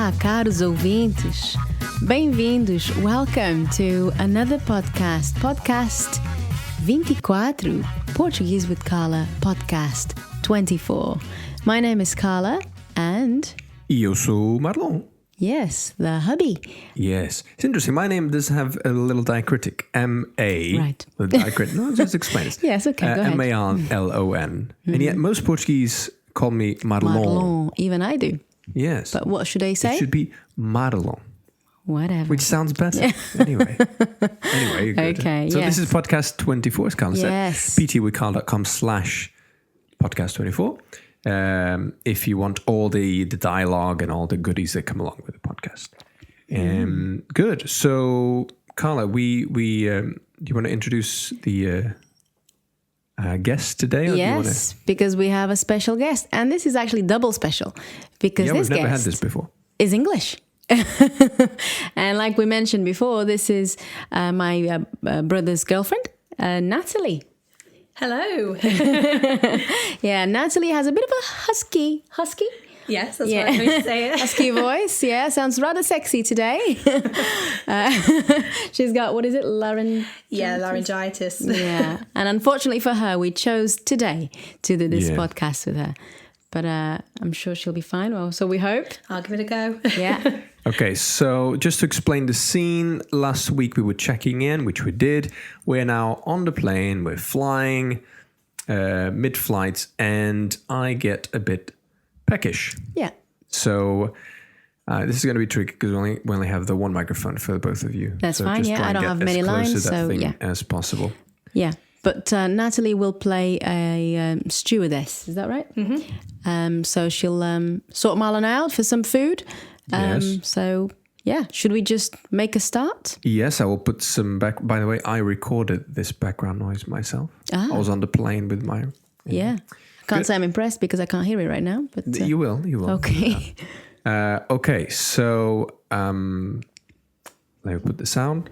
Olá, caros ouvintes. Bem-vindos. Welcome to another podcast. Podcast 24. Portuguese with Carla. Podcast 24. My name is Carla and... E eu sou o Marlon. Yes, the hubby. Yes. It's interesting. My name does have a little diacritic. M-A. Right. The diacritic. No, just explain it. Yes, okay, go ahead. M-A-R-L-O-N. And yet most Portuguese call me Marlon. Marlon. Even I do. Yes. But what should I say? It should be Marlon. Whatever. Which sounds better. Anyway, you're good. Okay, So yes. this is podcast 24, as Carla Yes. said. ptwithcarla.com/podcast 24. If you want all the dialogue and all the goodies that come along with the podcast. Good. So, Carla, do you want to introduce the guest today? Or Yes, because we have a special guest. And this is actually double special. Because this we've never had guest this before. is English. And like we mentioned before, this is my brother's girlfriend, Natalie. Hello. Yeah, Natalie has a bit of a husky. Yes, that's right. How you say it. Husky voice. Yeah, sounds rather sexy today. She's got, what is it? Laryngitis. Yeah, laryngitis. Yeah. And unfortunately for her, we chose today to do this podcast with her. But I'm sure she'll be fine. Well, so we hope. I'll give it a go. Yeah. Okay, so just to explain the scene, last week we were checking in, which we did. We're now on the plane, we're flying, mid-flight, and I get a bit peckish. Yeah. So this is going to be tricky because we only have the one microphone for both of you. That's so fine, just yeah. try I and don't get have as many close lines, to that so thing yeah. as possible. Yeah. But Natalie will play a stewardess. Is that right? Mm-hmm. So she'll sort Marlon out for some food. Yes. So, yeah. Should we just make a start? Yes, I will put some back. By the way, I recorded this background noise myself. I was on the plane with my... Yeah. Can't say I'm impressed because I can't hear it right now. But You will. Okay. Okay, so let me put the sound.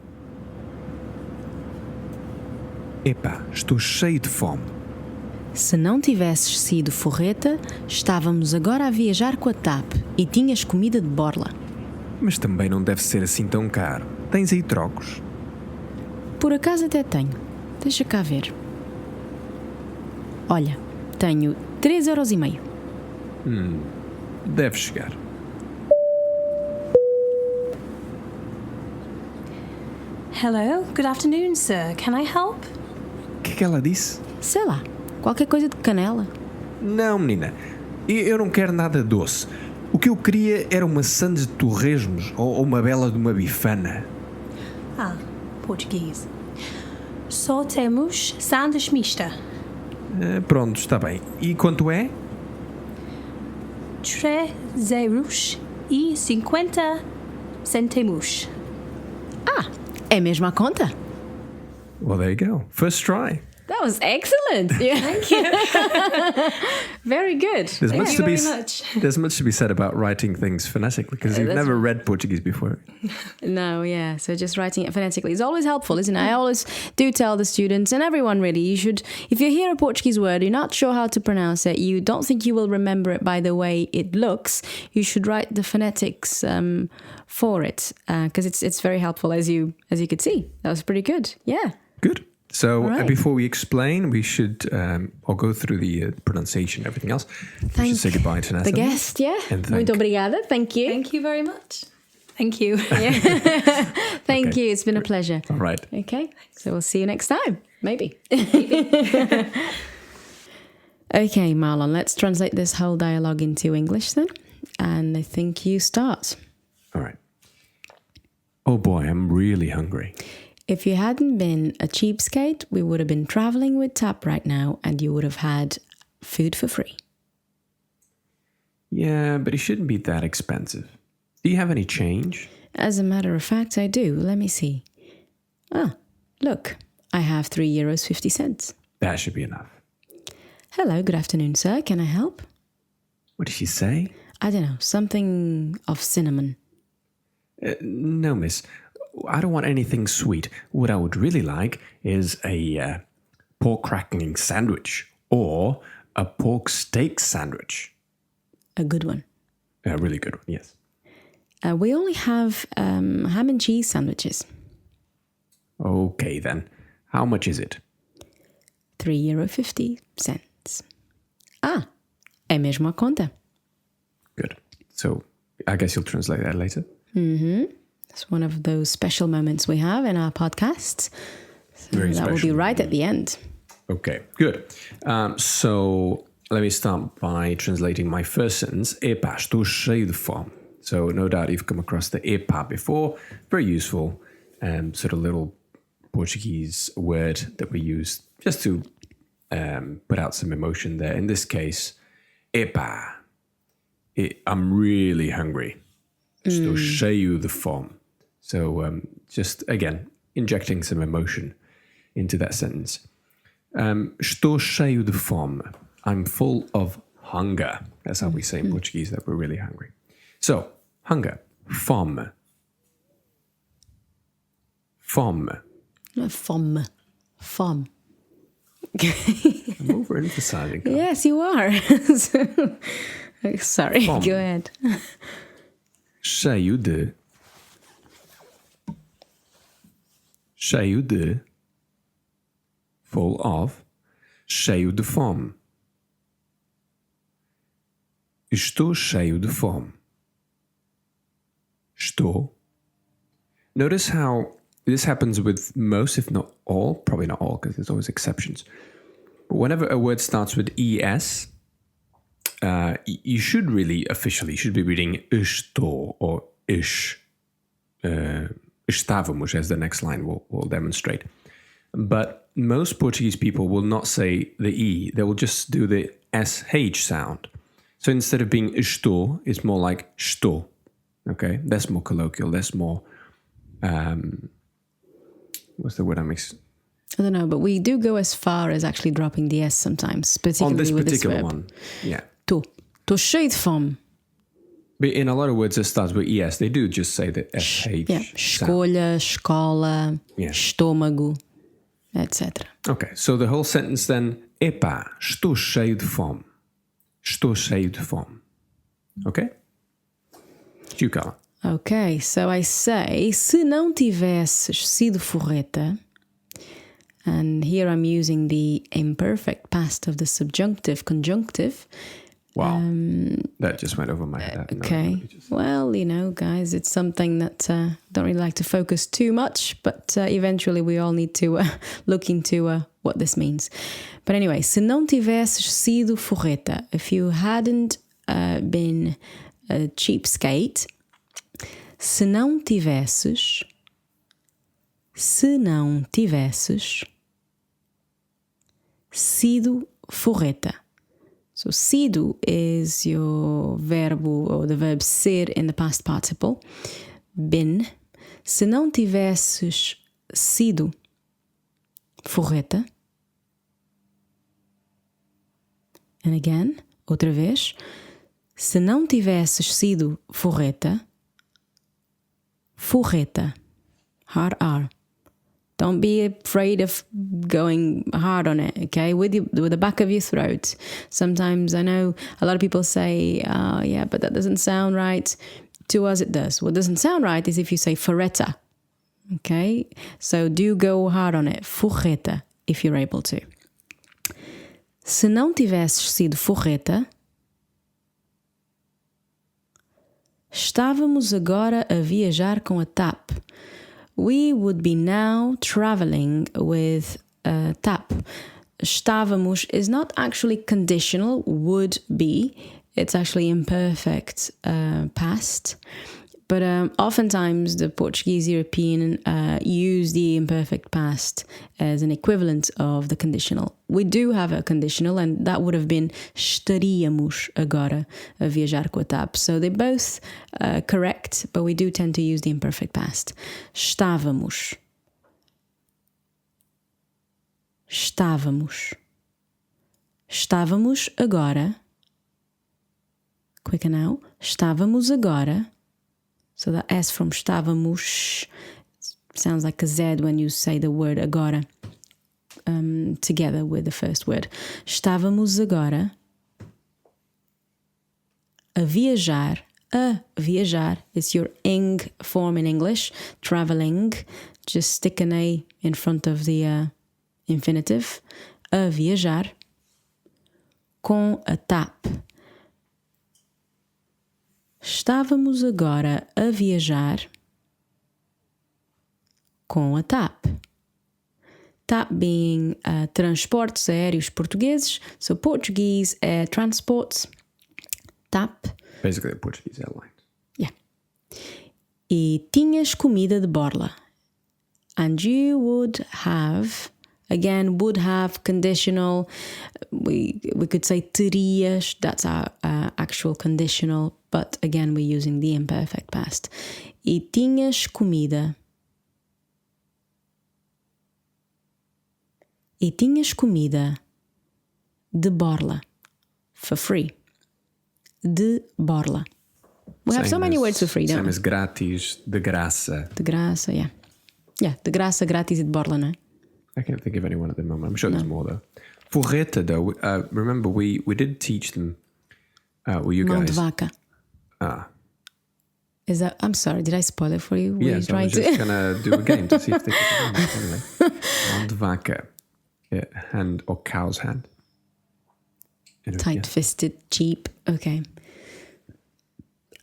Epá, estou cheio de fome. Se não tivesses sido forreta, estávamos agora a viajar com a TAP e tinhas comida de borla. Mas também não deve ser assim tão caro. Tens aí trocos? Por acaso até tenho. Deixa cá ver. Olha, tenho 3,5 €. Deve chegar. Hello. Good afternoon, sir. Can I help? O que ela disse? Sei lá, qualquer coisa de canela. Não, menina. Eu não quero nada doce. O que eu queria era uma sandes de torresmos ou uma bela de uma bifana. Ah, Portuguese. Só temos sandes mista. Pronto, está bem. E quanto é? 3,50 €. Ah, é mesmo a conta? Well, there you go. First try. That was excellent. Yeah. Thank you. Very good. There's Thank much you to be very much. There's much to be said about writing things phonetically because you've That's never read Portuguese before. No, yeah. So just writing it phonetically is always helpful, isn't it? I always do tell the students and everyone really, you should, if you hear a Portuguese word, you're not sure how to pronounce it, you don't think you will remember it by the way it looks, you should write the phonetics for it because it's very helpful as you could see. That was pretty good. Yeah. Good. So Right. before we explain, we should or go through the pronunciation and everything else. We should say goodbye to Natalie. The guest, yeah. And thank- Muito obrigada. Thank you. Thank you very much. Thank you. Thank Okay. you. It's been a pleasure. All right. Okay. So we'll see you next time. Maybe. Okay, Marlon, let's translate this whole dialogue into English then. And I think you start. All right. Oh boy, I'm really hungry. If you hadn't been a cheapskate, we would have been traveling with TAP right now and you would have had food for free. Yeah, but it shouldn't be that expensive. Do you have any change? As a matter of fact, I do. Let me see. Ah, look, I have €3.50. That should be enough. Hello, good afternoon, sir. Can I help? What did she say? I don't know, something of cinnamon. No, miss. I don't want anything sweet. What I would really like is a pork crackling sandwich or a pork steak sandwich. A good one. A really good one, yes. We only have ham and cheese sandwiches. Okay, then. How much is it? €3.50. É mesmo a conta. Good. So I guess you'll translate that later. It's one of those special moments we have in our podcasts. So Very that will be special. right at the end. Okay, good. So let me start by translating my first sentence. Epá, estou cheio de fome. So no doubt you've come across the epá before. Very useful, sort of little Portuguese word that we use just to put out some emotion there. In this case, epá, I'm really hungry. Estou cheio de fome. So just, again, injecting some emotion into that sentence. Estou cheio de fome. I'm full of hunger. That's how we say in Portuguese that we're really hungry. So, hunger. Fome. Fome. No, fome. Fome. I'm overemphasizing. Carla. Yes, you are. Sorry, Fome. go ahead. Cheio de. Cheio de. Full of. Cheio de fome. Estou cheio de fome. Estou. Notice how this happens with most, if not all, probably not all, because there's always exceptions. But whenever a word starts with es, you should really officially should be reading estou or ish. Estávamos, as the next line will demonstrate. But most Portuguese people will not say the e; they will just do the sh sound. So instead of being estou, it's more like estou. Okay, that's more colloquial. That's more. What's the word I'm I don't know, but we do go as far as actually dropping the S sometimes, particularly on this with particular this verb. one? Yeah. Tô cheio de fome. But in a lot of words that starts with es, they do just say the sh Yeah. sound. Escolha, escola, Yeah. estômago, etc. Okay, so the whole sentence then, epá, estou cheio de fome. Estou cheio de fome. Okay? You, Carla. Okay, so I say, se não tivesses sido forreta, and here I'm using the imperfect past of the subjunctive conjunctive. Wow. That just went over my head. I have no Okay, idea. well, you know, guys, it's something that don't really like to focus too much, but eventually we all need to look into what this means. But anyway, se não tivesses sido forreta, if you hadn't been a cheapskate, se não tivesses sido forreta. So sido is your verbo, or the verb ser in the past participle. Been. Se não tivesses sido forreta. And again, outra vez. Se não tivesses sido forreta. Forreta. Hard R. Don't be afraid of going hard on it, okay? With the back of your throat. Sometimes I know a lot of people say, oh, yeah, but that doesn't sound right. To us, it does. What doesn't sound right is if you say forreta, okay? So do go hard on it. Forreta, if you're able to. Se não tivesses sido forreta, estávamos agora a viajar com a TAP. We would be now traveling with a TAP. Estávamos is not actually conditional, would be. It's actually imperfect past. But oftentimes the Portuguese European use the imperfect past as an equivalent of the conditional. We do have a conditional, and that would have been estaríamos agora a viajar com a TAP. So they're both correct, but we do tend to use the imperfect past. Estávamos. Estávamos. Estávamos agora. Quicker now. Estávamos agora. So that S from estávamos sounds like a Z when you say the word agora together with the first word. Estávamos agora a viajar a viajar. It's your ing form in English. Traveling. Just stick an A in front of the infinitive. A viajar. Com a TAP. Estávamos agora a viajar com a TAP. TAP being transportes aéreos portugueses. So Portuguese air transports. TAP. Basically a Portuguese airline. Yeah. E tinhas comida de borla. And you would have, again, would have conditional. We could say terias. That's our actual conditional. But again, we're using the imperfect past. E tinhas comida. E tinhas comida de borla. For free. De borla. We have so many words for free, don't Same we? as grátis, de graça. De graça, yeah. Yeah, de graça, grátis e de borla, não é? I can't think of anyone at the moment. I'm sure there's more though. Forreta though, remember we did teach them, well you Mão de guys. vaca. Is that, I'm sorry, did I spoil it for you? Were you Yes, I trying was just to? gonna do a game to see if they could remember. Anyway. Mão de vaca. Yeah, hand or cow's hand. Anyway, Tight-fisted, cheap. Okay.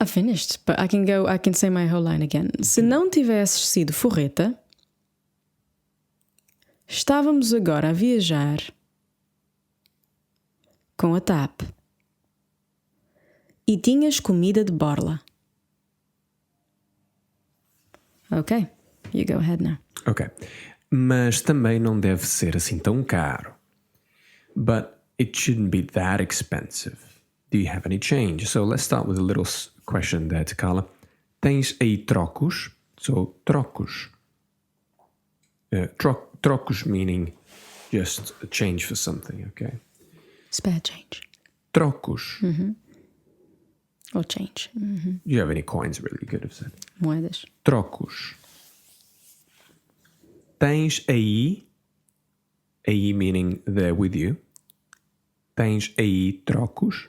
I finished, but I can say my whole line again. Se não tivesses sido forreta, estávamos agora a viajar com a TAP. E tinhas comida de borla. Okay, you go ahead now. Ok. Mas também não deve ser assim tão caro. But it shouldn't be that expensive. Do you have any change? So let's start with a little question there to Carla. Tens aí trocos? So trocos. Trocos meaning just a change for something, okay? Spare change. Trocos. Or change. Do you have any coins really you could have said? Moedas. Trocos. Tens aí meaning they're with you. Tens aí trocos.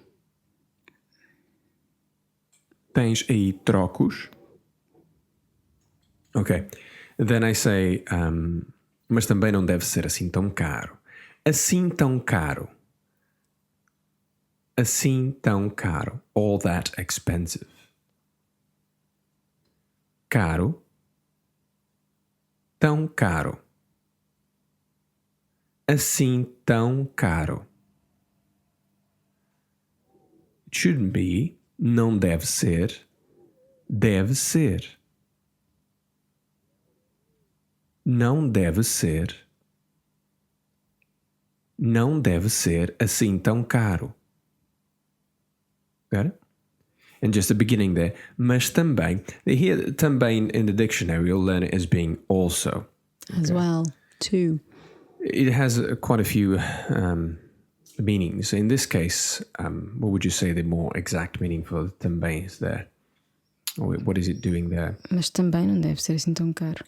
Tens aí trocos. Okay. Then I say, mas também não deve ser assim tão caro. Assim tão caro. Assim tão caro. All that expensive. Caro. Tão caro. Assim tão caro. It shouldn't be. Não deve ser. Deve ser. Não deve ser. Não deve ser assim tão caro. Got it? And just the beginning there. Mas também. Here, também in the dictionary, you'll learn it as being also. As well, too. It has quite a few meanings. In this case, what would you say the more exact meaning for também is there? Or what is it doing there? Mas também não deve ser assim tão caro.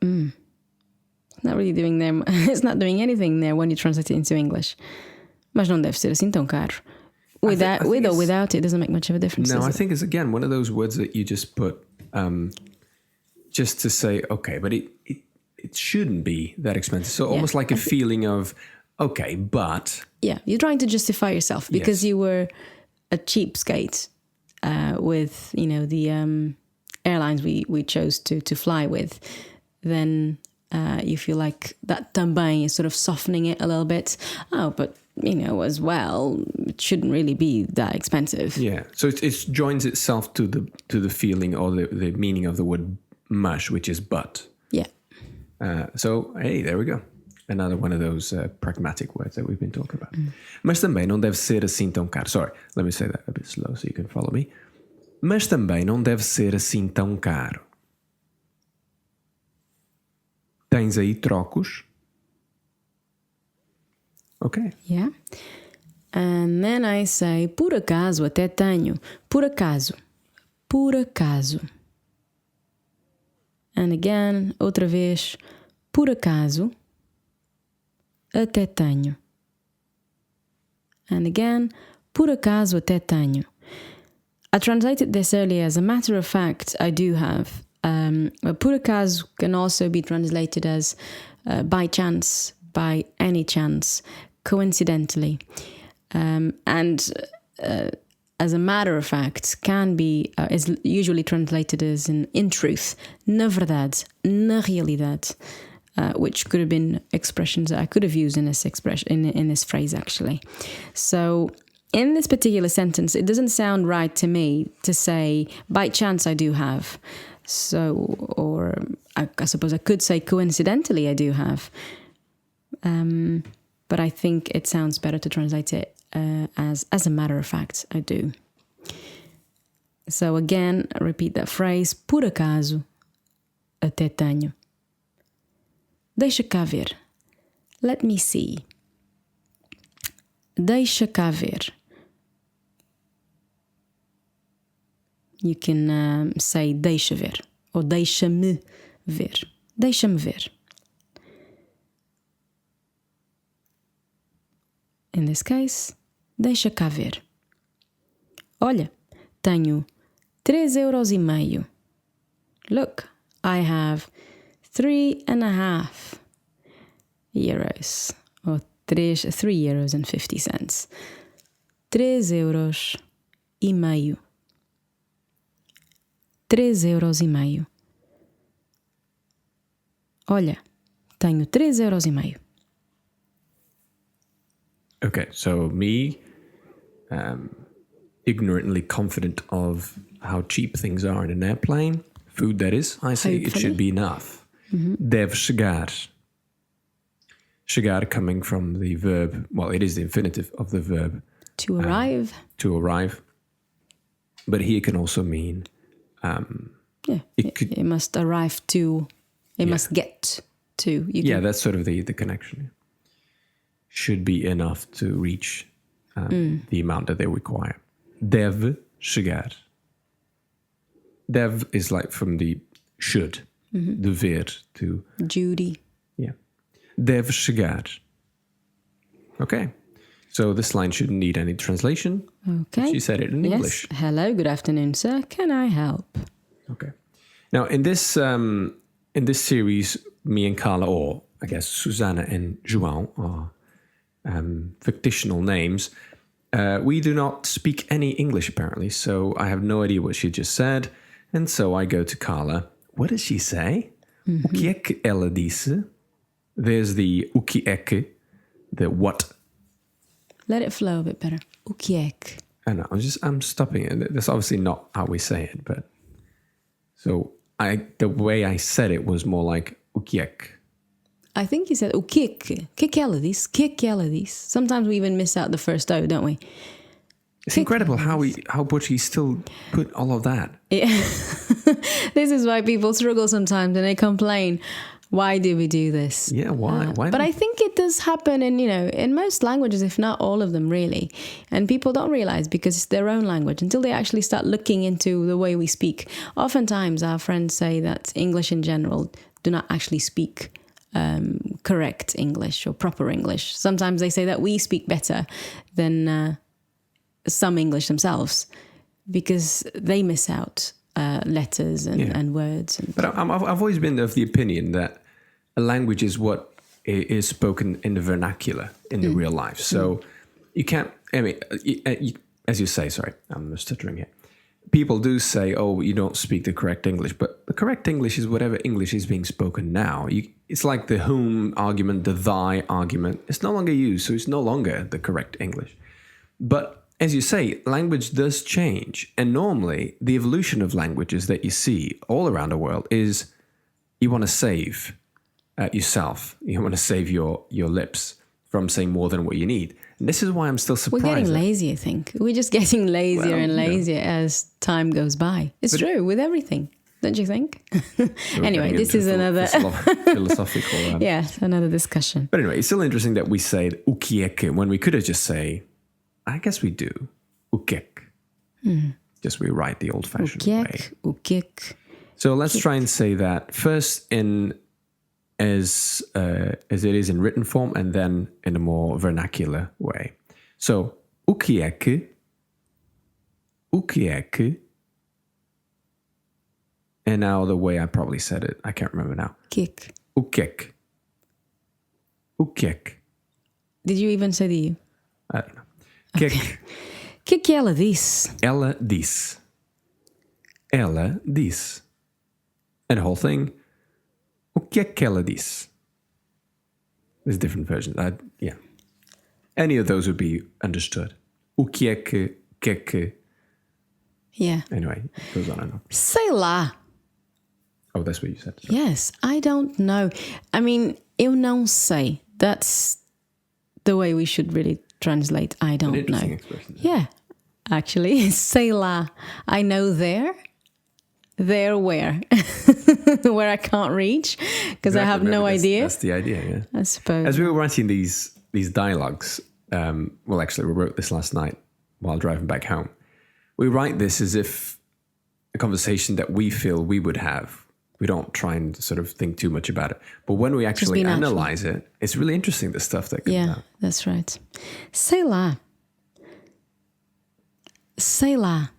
It's not really doing there. It's not doing anything there when you translate it into English. Mas não deve ser assim tão caro. With or without it doesn't make much of a difference. No, I does it? think it's again one of those words that you just put just to say, okay, but it shouldn't be that expensive. So almost like a feeling of, okay, but Yeah, you're trying to justify yourself because Yes. you were a cheapskate with, the airlines we chose to fly with. Then you feel like that também is sort of softening it a little bit. Oh, but as well, it shouldn't really be that expensive. yeah. So it joins itself to the feeling or the meaning of the word mas, which is but. Yeah. So hey, there we go. Another one of those pragmatic words that we've been talking about. Mas também não deve ser assim tão caro. Sorry, let me say that a bit slow so you can follow me. Mas também não deve ser assim tão caro. Tens aí trocos? Okay. Yeah. And then I say, por acaso, até tenho. Por acaso. Por acaso. And again, outra vez. Por acaso, até tenho. And again, por acaso, até tenho. I translated this earlier. As a matter of fact, I do have. But por acaso can also be translated as by chance, by any chance, coincidentally. And as a matter of fact, can be, is usually translated as in truth, na verdade, na realidade, which could have been expressions that I could have used in this expression, in this phrase actually. So in this particular sentence, it doesn't sound right to me to say, by chance I do have. So, or I suppose I could say coincidentally I do have. But I think it sounds better to translate it as a matter of fact, I do. So again, repeat that phrase. Por acaso, até tenho. Deixa cá ver. Let me see. Deixa cá ver. You can say deixa ver or deixa-me ver. Deixa-me ver. In this case, deixa cá ver. Olha, tenho 3,5 €. Look, I have 3.5 euros or 3 €3.50. 3,5 €. 3,5 €. Olha, tenho 3,5 €. Okay, so me, ignorantly confident of how cheap things are in an airplane, food that is, I say it should be enough. Deve chegar. Chegar coming from the verb, well, it is the infinitive of the verb. To arrive. To arrive. But here can also mean... it must arrive to, it must get to. That's sort of the connection. Should be enough to reach the amount that they require. Deve chegar. Deve is like from the should, dever, to... Duty. Yeah. Deve chegar. Okay. So this line shouldn't need any translation. Okay. She said it in English. Hello, good afternoon, sir. Can I help? Okay. Now, in this series, me and Carla, or I guess Susanna and João are fictional names. We do not speak any English, apparently, so I have no idea what she just said. And so I go to Carla. What does she say? O que é que ela disse? There's the o que é que, the what. Let it flow a bit better. O que é que? I know, I'm stopping it. That's obviously not how we say it, but... So the way I said it was more like o que é que. I think you said o que é que? Que que ela disse? Que que ela disse? Sometimes we even miss out the first O, don't we? It's incredible how Portuguese still put all of that. Yeah. This is why people struggle sometimes and they complain. Why do we do this? Yeah, why? But I think it does happen in most languages, if not all of them, really. And people don't realize because it's their own language until they actually start looking into the way we speak. Oftentimes, our friends say that English in general do not actually speak correct English or proper English. Sometimes they say that we speak better than some English themselves because they miss out letters and words. But I've always been of the opinion that a language is what is spoken in the vernacular in the real life. So you can't, I mean, as you say, sorry, I'm stuttering here. People do say, oh, you don't speak the correct English, but the correct English is whatever English is being spoken now. It's like the whom argument, the thy argument. It's no longer used, so it's no longer the correct English. But as you say, language does change. And normally, the evolution of languages that you see all around the world is you want to save yourself. You want to save your lips from saying more than what you need. And this is why I'm still surprised. We're getting lazy, I think. We're just getting lazier and lazier as time goes by. It's true with everything, don't you think? Anyway, this is another philosophical. Yes, another discussion. But anyway, it's still interesting that we say o que é que when we could have just say, I guess we do, o que é que. Just we write the old-fashioned way. O que é que. So let's try and say that first as it is in written form and then in a more vernacular way. So, o que é que O que é que... And now the way I probably said it, I can't remember now. Kick. O que é que? O que é que? Did you even say the you? I don't know. Que é que? Que ela disse? Ela disse. Ela disse. And the whole thing. O que é que ela disse? There's different versions. Yeah. Any of those would be understood. O que é que... Que é que... Yeah. Anyway, it goes on and on. Sei lá. Oh, that's what you said. Sorry. Yes, I don't know. I mean, eu não sei. That's the way we should really translate. I An don't interesting know. expression. Yeah, actually, sei lá. I know there. There where? Where I can't reach because I have Exactly, no maybe idea. That's the idea, yeah. I suppose. As we were writing these dialogues, well, actually, we wrote this last night while driving back home. We write this as if a conversation that we feel we would have. We don't try and sort of think too much about it. But when we actually be natural. analyze it, it's really interesting, the stuff that comes Yeah, out. that's right. Sei lá. Sei lá.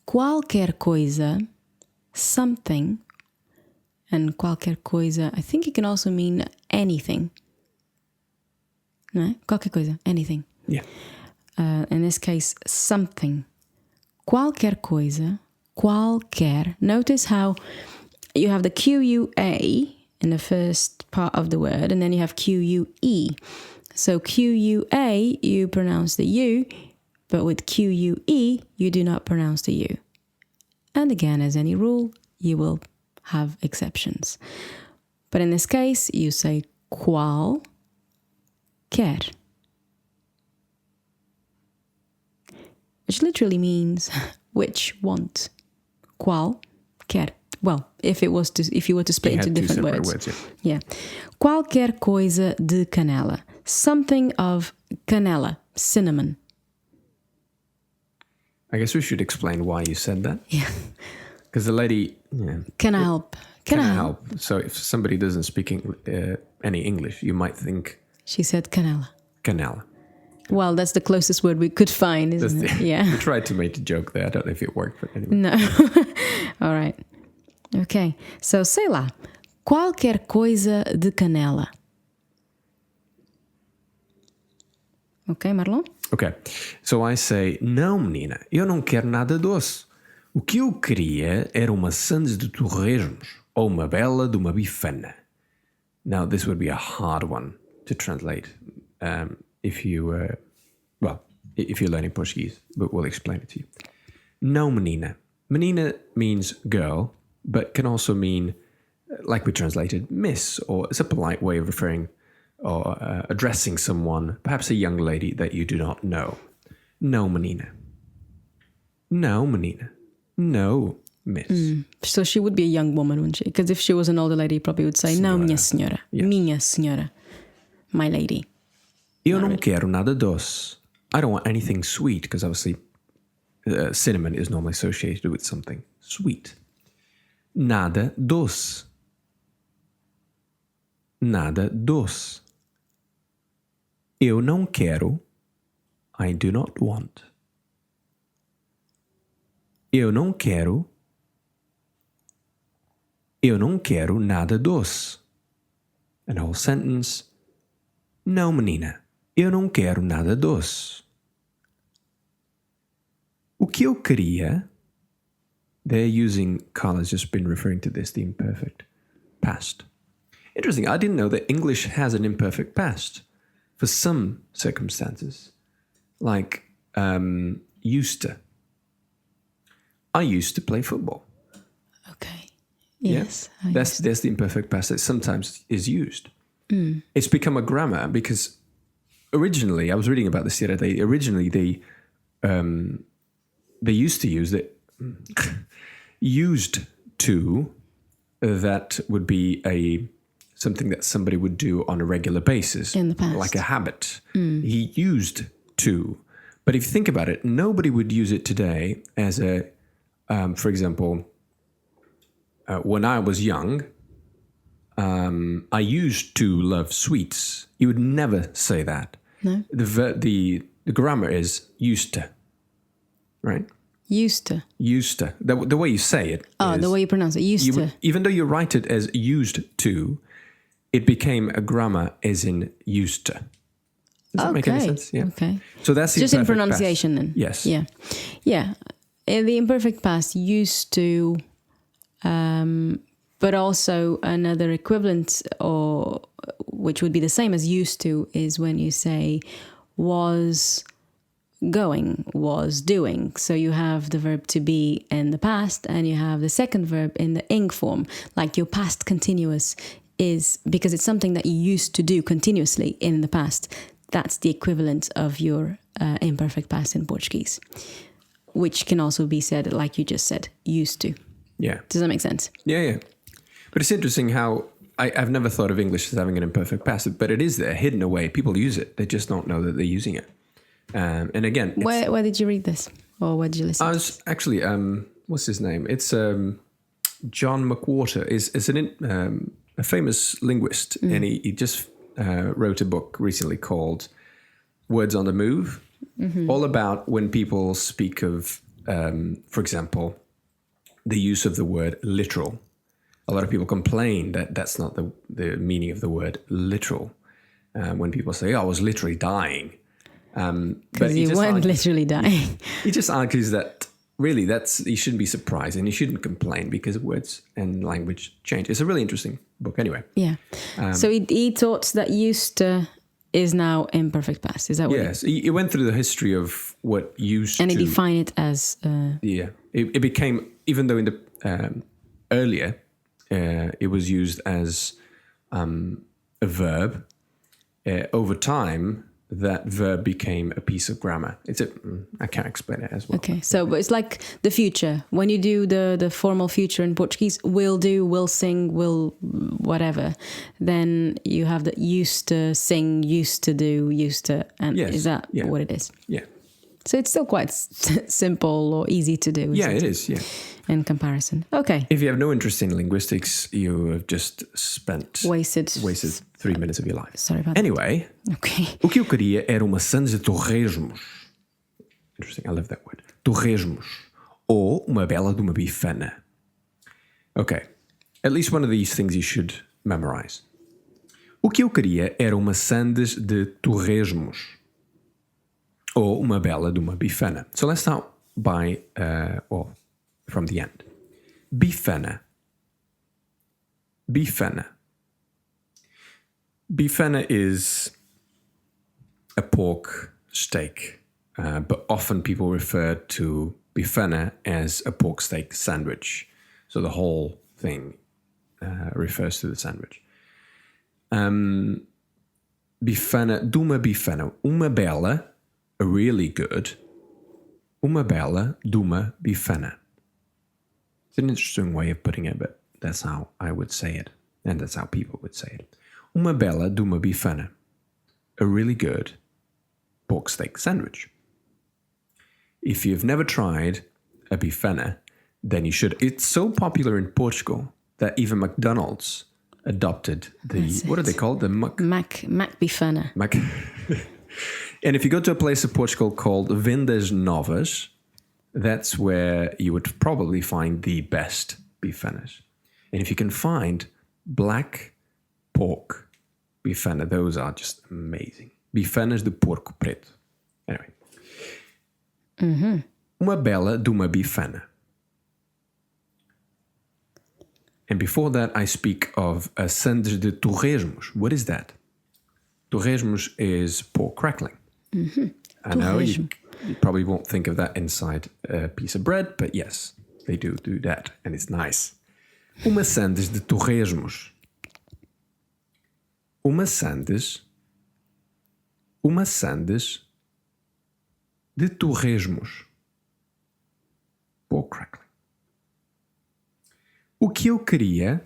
Qualquer coisa, something, and qualquer coisa, I think it can also mean anything. No? Qualquer coisa, anything. Yeah. In this case, something. Qualquer coisa, qualquer. Notice how you have the QUA in the first part of the word, and then you have QUE. So QUA, you pronounce the U, but with QUE, you do not pronounce the U. And again, as any rule, you will have exceptions. But in this case, you say qual quer, which literally means which want. Qual quer. Well, if you were to split You into had two different separate words. yeah. Yeah. Qualquer coisa de canela. Something of canela, cinnamon. I guess we should explain why you said that. Yeah. Because the lady... Yeah, Can I help? Can I help? So if somebody doesn't speak any English, you might think She said canela. canela. Well, that's the closest word we could find, isn't it? We Yeah. tried to make a joke there. I don't know if it worked, but anyway. No. All right. Okay. So, sei lá. Qualquer coisa de canela. Okay, Marlon? Okay. So I say, não, menina, eu não quero nada doce. O que eu queria era uma sandes de torresmos ou uma bela de uma bifana. Now, this would be a hard one to translate if you're learning Portuguese, but we'll explain it to you. Não, menina. Menina means girl, but can also mean, like we translated, miss, or it's a polite way of referring or addressing someone, perhaps a young lady that you do not know. Não, menina. Não, menina. No, miss. So she would be a young woman, wouldn't she? Because if she was an older lady, probably would say, não, minha senhora. Yes. Minha senhora. My lady. Eu não quero nada doce. I don't want anything sweet, because obviously cinnamon is normally associated with something sweet. Nada doce. Nada doce. Eu não quero. I do not want. Eu não quero. Eu não quero nada doce. And the whole sentence. Não, menina. Eu não quero nada doce. O que eu queria. They're using, Carla's just been referring to this, the imperfect past. Interesting, I didn't know that English has an imperfect past for some circumstances. Like, used to. I used to play football. Okay. Yes. Yeah? That's the imperfect past that sometimes is used. It's become a grammar because originally, I was reading about this the other day, originally they used to use it, used to, that would be something that somebody would do on a regular basis. In the past. Like a habit. He used to. But if you think about it, nobody would use it today as a, for example, when I was young, I used to love sweets. You would never say that. No. The The grammar is used to, right? Used to. Used to. The way you say it. Oh, is, the way you pronounce it. Used to. Even though you write it as used to, it became a grammar as in used to. Does that make any sense? Yeah. Okay. So that's the Just in imperfect pronunciation past. then. Yes. Yeah. Yeah. The imperfect past used to, but also another equivalent, or which would be the same as used to, is when you say was going, was doing. So you have the verb to be in the past, and you have the second verb in the ing form. Like your past continuous is, because it's something that you used to do continuously in the past. That's the equivalent of your imperfect past in Portuguese, which can also be said, like you just said, used to. Yeah. Does that make sense? Yeah. But it's interesting how I've never thought of English as having an imperfect past, but it is there, hidden away. People use it. They just don't know that they're using it. And again... Where did you read this? Or where did you listen? I was actually... what's his name? It's John McWhorter. Is a famous linguist, and he just... wrote a book recently called Words on the Move, all about when people speak of, for example, the use of the word literal. A lot of people complain that that's not the meaning of the word literal. When people say, I was literally dying. Because you weren't literally dying. He just argues that really you shouldn't be surprised and you shouldn't complain because words and language change. It's a really interesting book anyway. Yeah. So he taught that used to is now imperfect past. Is that what? Yes. He went through the history of what used to... And he defined it as... Yeah. It became, even though in the earlier, it was used as a verb, over time... that verb became a piece of grammar. I can't explain it as well. Okay, so but it's like the future. When you do the formal future in Portuguese, will do, will sing, will whatever, then you have the used to sing, used to do, used to, and yes. Is that what it is? Yeah. So it's still quite simple or easy to do. Yeah, it is, yeah. In comparison. Okay. If you have no interest in linguistics, you have just wasted 3 minutes of your life. Sorry about anyway, that. Okay. O que eu queria era uma sandes de torresmos. Interesting, I love that word. Torresmos. Ou uma bela de uma bifana. Okay. At least one of these things you should memorize. O que eu queria era uma sandes de torresmos. Ou uma bela de uma bifana. So let's start by, from the end. Bifana. Bifana. Bifana is a pork steak, but often people refer to bifana as a pork steak sandwich. So the whole thing refers to the sandwich. Bifana, de uma bifana. Uma bela, a really good. Uma bela de uma bifana. It's an interesting way of putting it, but that's how I would say it. And that's how people would say it. Uma bela de uma bifana. A really good pork steak sandwich. If you've never tried a bifana, then you should. It's so popular in Portugal that even McDonald's adopted what do they call it? The Mac bifana. And if you go to a place of Portugal called Vendas Novas, that's where you would probably find the best bifanas. And if you can find black pork bifana, those are just amazing. Bifanas de porco preto. Anyway. Uma bela de uma bifana. And before that, I speak of a sandes de torresmos. What is that? Torresmos is pork crackling. I know you probably won't think of that inside a piece of bread, but yes, they do that, and it's nice. Uma sandes de torresmos. Uma sandes de torresmos. Pork crackling. O que eu queria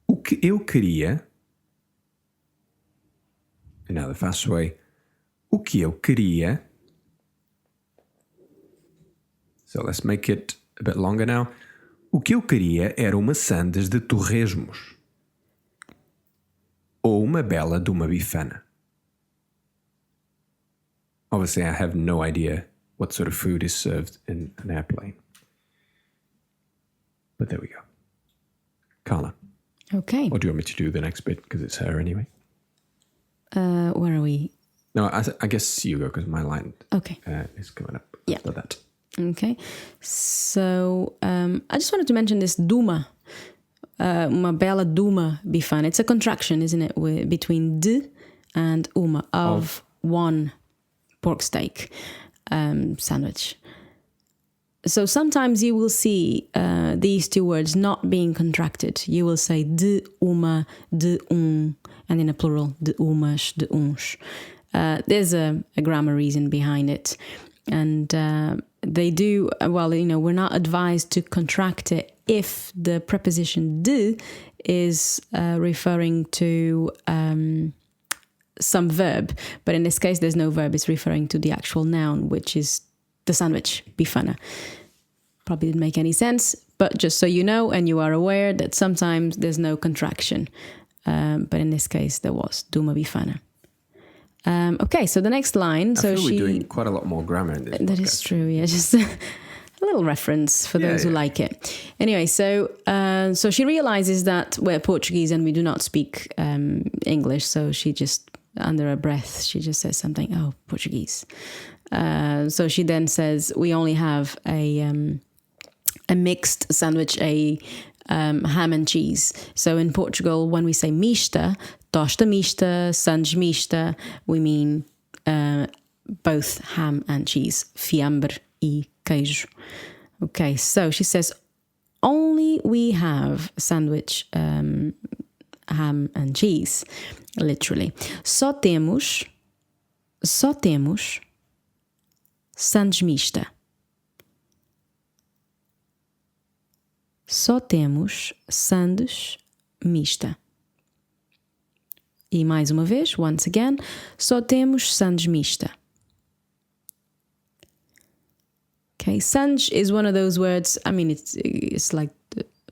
o que eu queria, and now the fast way, o que eu queria, so let's make it a bit longer now, O que eu queria era uma sandes de torresmos. Ou uma bela de uma bifana. Obviously, I have no idea what sort of food is served in an airplane. But there we go. Carla. Okay. Or do you want me to do the next bit? Because it's her anyway. Where are we? No, I guess you go because my line Okay. is coming up Yeah. after that. Okay. So I just wanted to mention this duma. Uma bela duma bifana. It's a contraction, isn't it? Between d and uma of one pork steak sandwich. So sometimes you will see these two words not being contracted. You will say de uma, de and in a plural, de umas, de uns. There's a grammar reason behind it. And they do, we're not advised to contract it if the preposition de is referring to some verb. But in this case, there's no verb. It's referring to the actual noun, which is the sandwich, bifana. Probably didn't make any sense, but just so you know and you are aware that sometimes there's no contraction. But in this case, there was duma bifana. Okay, so the next line. I feel we're doing quite a lot more grammar in this That podcast. is true, yeah. Just a little reference for those who like it. Anyway, so she realizes that we're Portuguese and we do not speak English, so she just, under her breath, she just says something, oh, Portuguese. So she then says, we only have a mixed sandwich, a ham and cheese. So in Portugal, when we say mista, tosta mista, sandes mista, we mean both ham and cheese, fiambre e queijo. Okay, so she says, only we have sandwich, ham and cheese, literally. Só temos sandes mista. Só temos sandes mista. E mais uma vez, once again, só temos sandes mista. Okay, sandes is one of those words, I mean, it's like,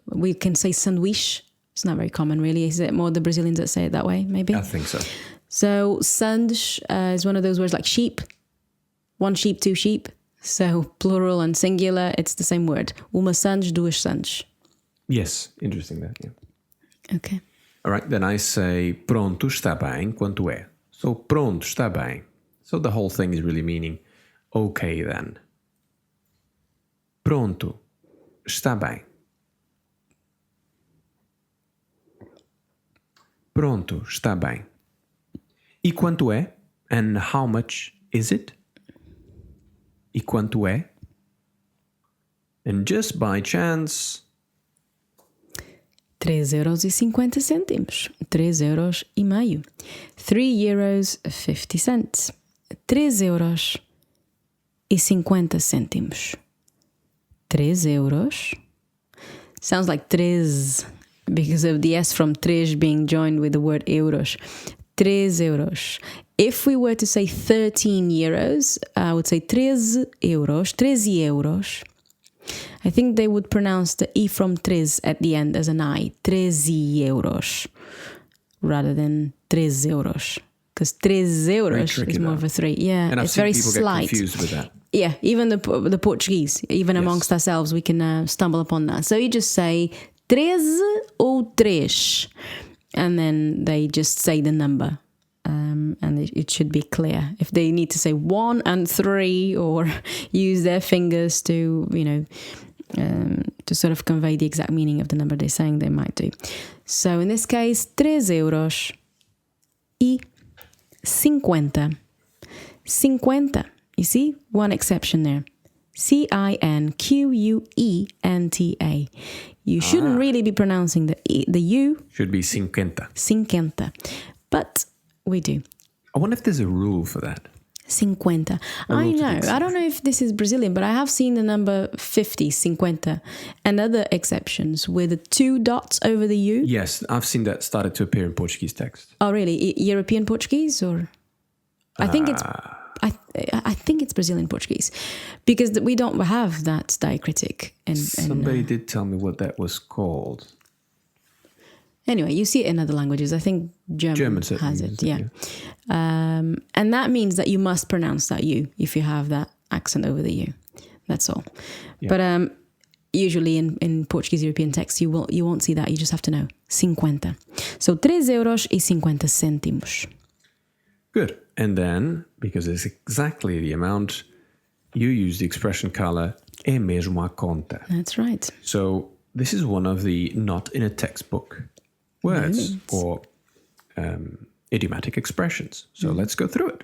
we can say sanduíche. It's not very common, really. Is it more the Brazilians that say it that way, maybe? I think so. So sandes is one of those words like sheep. One sheep, two sheep. So plural and singular, it's the same word. Uma sandes, duas sandes. Yes, interesting that, yeah. Okay. All right, then I say pronto, está bem, quanto é? So pronto, está bem. So the whole thing is really meaning, okay then. Pronto, está bem. Pronto, está bem. E quanto é? And how much is it? E quanto é? And just by chance... 3,50 €. 3,5 €. 3,50 €. 3,50 €. 3 euros. Sounds like tres because of the S from tres being joined with the word euros. 3 euros. If we were to say 13 euros, I would say 13 euros. 13 euros. I think they would pronounce the E from tres at the end as an I. 13 euros. Rather than 3 euros. Because 3 euros is more of a 3. Yeah, and I've it's seen very people slight. get confused with that. Yeah, even the Portuguese, even amongst ourselves, we can stumble upon that. So you just say 13 ou 3. And then they just say the number. And it should be clear. If they need to say 1 and 3 or use their fingers to, to sort of convey the exact meaning of the number they're saying, they might do. So in this case, 3 euros e 50. 50. You see? One exception there. CINQUENTA. You shouldn't really be pronouncing the U. Should be 50. 50. But we do. I wonder if there's a rule for that. 50. I know. I don't know if this is Brazilian, but I have seen the number 50, 50, and other exceptions with the 2 dots over the U. Yes, I've seen that started to appear in Portuguese text. Oh, really? European Portuguese? Or I think it's... I think it's Brazilian Portuguese, because we don't have that diacritic. Somebody did tell me what that was called. Anyway, you see it in other languages. I think German has it. Yeah. And that means that you must pronounce that U if you have that accent over the U. That's all. Yeah. But usually in Portuguese European texts, you won't see that. You just have to know. 50. So 3,50 euros. Good. And then, because it's exactly the amount, you use the expression, Carla, é mesmo a conta. That's right. So this is one of the not in a textbook words or idiomatic expressions. So let's go through it.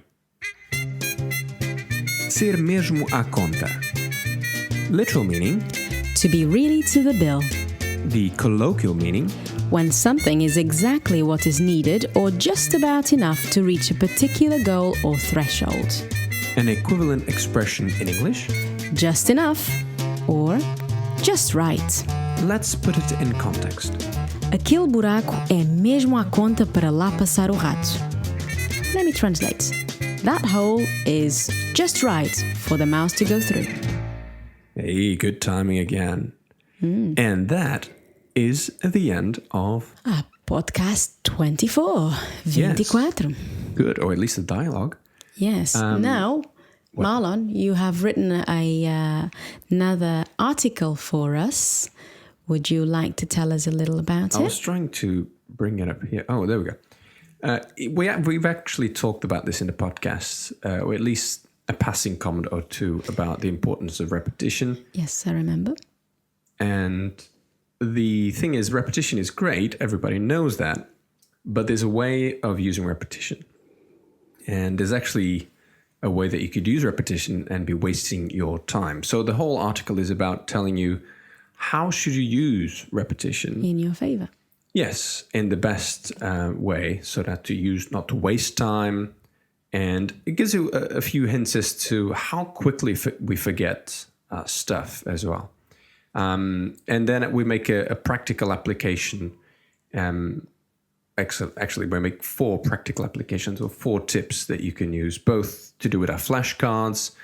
Ser mesmo a conta. Literal meaning, to be really to the bill. The colloquial meaning, when something is exactly what is needed or just about enough to reach a particular goal or threshold. An equivalent expression in English, just enough or just right. Let's put it in context. Aquele buraco é mesmo a conta para lá passar o rato. Let me translate. That hole is just right for the mouse to go through. Hey, good timing again. And that is the end of podcast 24. 24. Yes. Good, or at least the dialogue. Yes. Now, Marlon, you have written another article for us. Would you like to tell us a little about it? I was trying to bring it up here. Oh, there we go. We've actually talked about this in the podcast, or at least a passing comment or two about the importance of repetition. Yes, I remember. And the thing is, repetition is great. Everybody knows that. But there's a way of using repetition. And there's actually a way that you could use repetition and be wasting your time. So the whole article is about telling you how should you use repetition in your favor. Yes, in the best way, so that to use not to waste time. And it gives you a few hints as to how quickly we forget stuff as well. And then we make a practical application. Actually, we make 4 practical applications or 4 tips that you can use, both to do with our flashcards.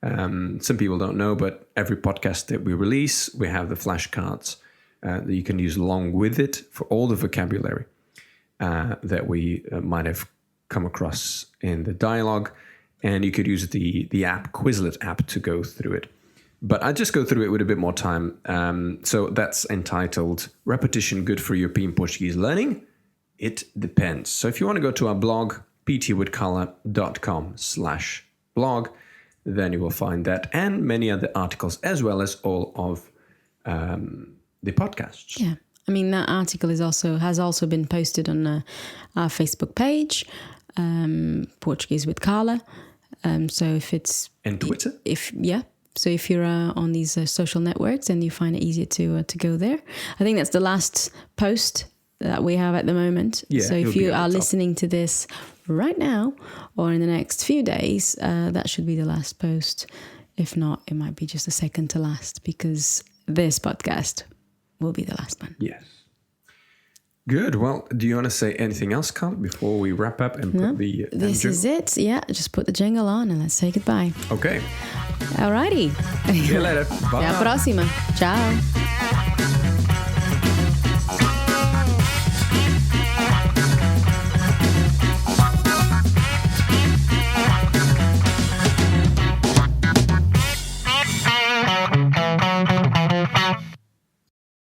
Some people don't know, but every podcast that we release, we have the flashcards that you can use along with it for all the vocabulary that we might have come across in the dialogue. And you could use the app, Quizlet app, to go through it. But I just go through it with a bit more time. So that's entitled Repetition Good for European Portuguese Learning? It depends. So if you want to go to our blog, ptwithcarla.com/blog, then you will find that and many other articles, as well as all of the podcasts. Yeah. I mean, that article has also been posted on our Facebook page, Portuguese with Carla. So if it's... And Twitter? So if you're on these social networks and you find it easier to go there. I think that's the last post that we have at the moment. Yeah, so if you are listening to this right now or in the next few days, that should be the last post. If not, it might be just the second to last, because this podcast will be the last one. Yes. Good. Well, do you want to say anything else, Carla, before we wrap up and put the... This is it. Yeah, just put the jingle on and let's say goodbye. Okay. Alrighty. See you later. Bye. Até a próxima. Ciao.